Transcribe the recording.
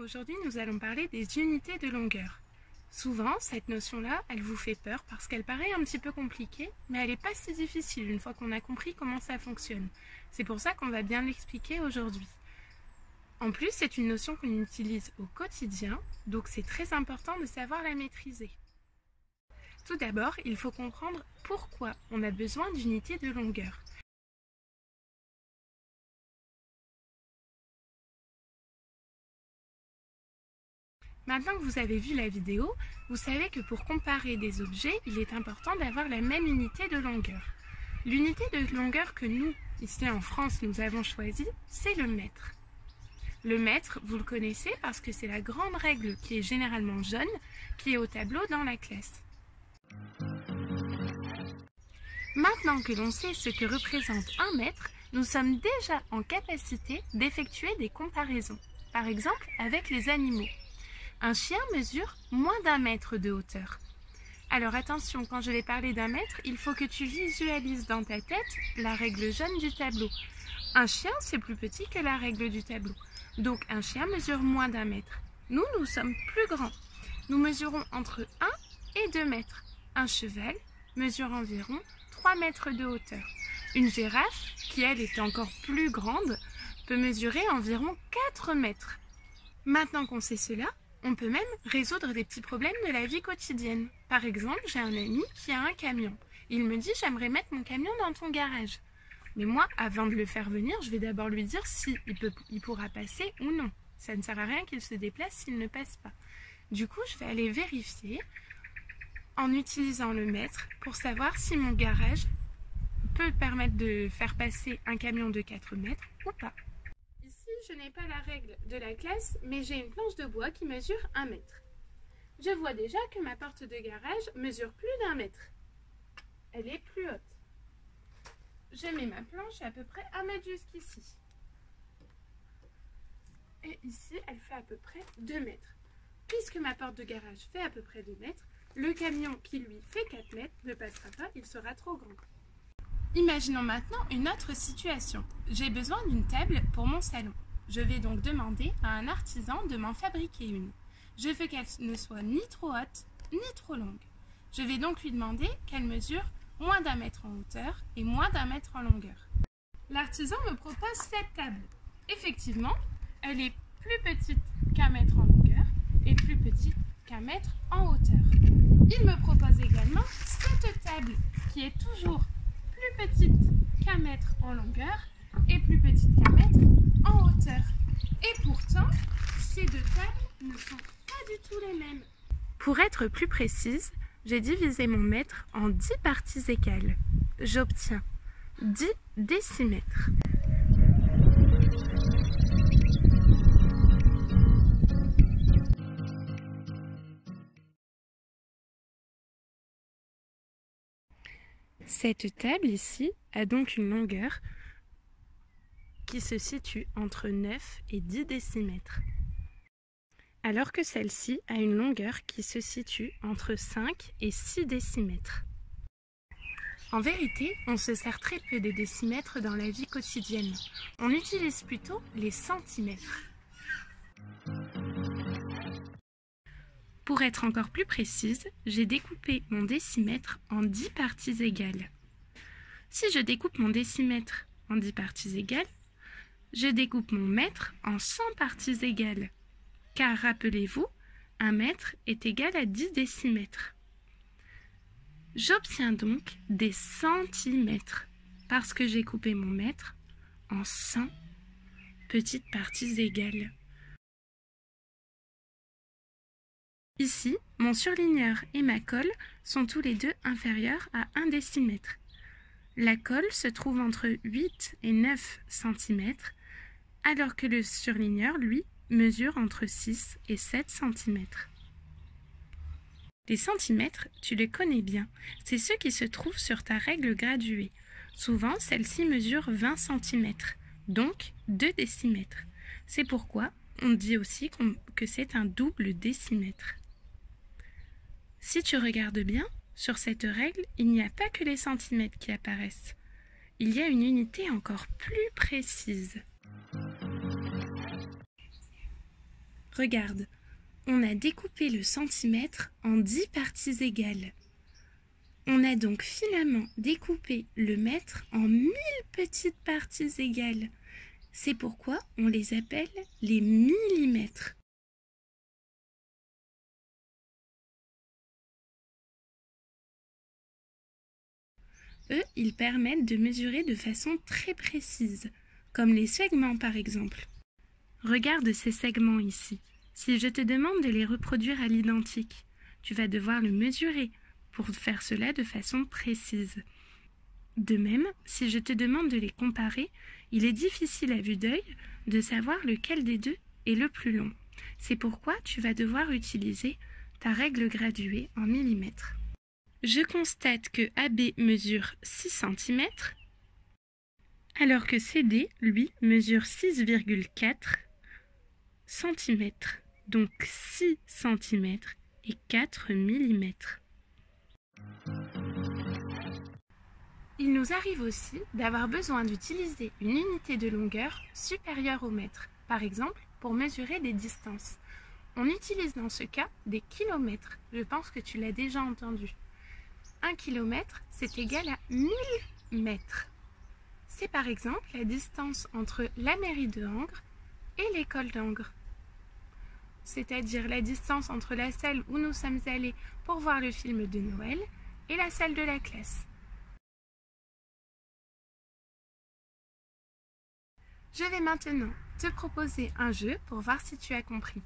aujourd'hui, nous allons parler des unités de longueur. Souvent, cette notion-là, elle vous fait peur parce qu'elle paraît un petit peu compliquée, mais elle n'est pas si difficile une fois qu'on a compris comment ça fonctionne. C'est pour ça qu'on va bien l'expliquer aujourd'hui. En plus, c'est une notion qu'on utilise au quotidien, donc c'est très important de savoir la maîtriser. Tout d'abord, il faut comprendre pourquoi on a besoin d'unités de longueur. Maintenant que vous avez vu la vidéo, vous savez que pour comparer des objets, il est important d'avoir la même unité de longueur. L'unité de longueur que nous, ici en France, nous avons choisie, c'est le mètre. Le mètre, vous le connaissez parce que c'est la grande règle qui est généralement jaune, qui est au tableau dans la classe. Maintenant que l'on sait ce que représente un mètre, nous sommes déjà en capacité d'effectuer des comparaisons, par exemple avec les animaux. Un chien mesure moins d'1 mètre de hauteur. Alors attention, quand je vais parler d'1 mètre, il faut que tu visualises dans ta tête la règle jaune du tableau. Un chien, c'est plus petit que la règle du tableau. Donc un chien mesure moins d'1 mètre. Nous, nous sommes plus grands. Nous mesurons entre 1 et 2 mètres. Un cheval mesure environ 3 mètres de hauteur. Une girafe, qui elle est encore plus grande, peut mesurer environ 4 mètres. Maintenant qu'on sait cela, on peut même résoudre des petits problèmes de la vie quotidienne. Par exemple, j'ai un ami qui a un camion. Il me dit « j'aimerais mettre mon camion dans ton garage ». Mais moi, avant de le faire venir, je vais d'abord lui dire s'il pourra passer ou non. Ça ne sert à rien qu'il se déplace s'il ne passe pas. Du coup, je vais aller vérifier en utilisant le mètre pour savoir si mon garage peut permettre de faire passer un camion de 4 mètres ou pas. Ici, je n'ai pas la règle de la classe, mais j'ai une planche de bois qui mesure 1 mètre. Je vois déjà que ma porte de garage mesure plus d'1 mètre. Elle est plus haute. Je mets ma planche à peu près 1 mètre jusqu'ici. Et ici, elle fait à peu près 2 mètres. Puisque ma porte de garage fait à peu près 2 mètres, le camion qui lui fait 4 mètres ne passera pas, il sera trop grand. Imaginons maintenant une autre situation. J'ai besoin d'une table pour mon salon. Je vais donc demander à un artisan de m'en fabriquer une. Je veux qu'elle ne soit ni trop haute, ni trop longue. Je vais donc lui demander qu'elle mesure moins d'1 mètre en hauteur et moins d'1 mètre en longueur. L'artisan me propose cette table. Effectivement, elle est plus petite qu'1 mètre en longueur et plus petite qu'1 mètre en hauteur. Il me propose également cette table qui est toujours plus petite qu'1 mètre en longueur et plus petite qu'1 mètre en hauteur. Et pourtant, ces deux tables ne sont pas du tout les mêmes. Pour être plus précise, j'ai divisé mon mètre en 10 parties égales. J'obtiens 10 décimètres. Cette table ici a donc une longueur qui se situe entre 9 et 10 décimètres. Alors que celle-ci a une longueur qui se situe entre 5 et 6 décimètres. En vérité, on se sert très peu des décimètres dans la vie quotidienne. On utilise plutôt les centimètres. Pour être encore plus précise, j'ai découpé mon décimètre en 10 parties égales. Si je découpe mon décimètre en 10 parties égales, je découpe mon mètre en 100 parties égales. Car rappelez-vous, 1 mètre est égal à 10 décimètres. J'obtiens donc des centimètres parce que j'ai coupé mon mètre en 100 petites parties égales. Ici, mon surligneur et ma colle sont tous les deux inférieurs à 1 décimètre. La colle se trouve entre 8 et 9 cm, alors que le surligneur, lui, mesure entre 6 et 7 cm. Les centimètres, tu les connais bien, c'est ceux qui se trouvent sur ta règle graduée. Souvent, celle-ci mesure 20 cm, donc 2 décimètres. C'est pourquoi on dit aussi que c'est un double décimètre. Si tu regardes bien, sur cette règle, il n'y a pas que les centimètres qui apparaissent. Il y a une unité encore plus précise. Regarde, on a découpé le centimètre en 10 parties égales. On a donc finalement découpé le mètre en 1000 petites parties égales. C'est pourquoi on les appelle les millimètres. Eux, ils permettent de mesurer de façon très précise, comme les segments par exemple. Regarde ces segments ici. Si je te demande de les reproduire à l'identique, tu vas devoir le mesurer pour faire cela de façon précise. De même, si je te demande de les comparer, il est difficile à vue d'œil de savoir lequel des deux est le plus long. C'est pourquoi tu vas devoir utiliser ta règle graduée en millimètres. Je constate que AB mesure 6 cm, alors que CD, lui, mesure 6,4 cm, donc 6 cm et 4 mm. Il nous arrive aussi d'avoir besoin d'utiliser une unité de longueur supérieure au mètre, par exemple pour mesurer des distances. On utilise dans ce cas des kilomètres, je pense que tu l'as déjà entendu. 1 kilomètre, c'est égal à 1000 mètres. C'est par exemple la distance entre la mairie de Angres et l'école d'Angres. C'est-à-dire la distance entre la salle où nous sommes allés pour voir le film de Noël et la salle de la classe. Je vais maintenant te proposer un jeu pour voir si tu as compris.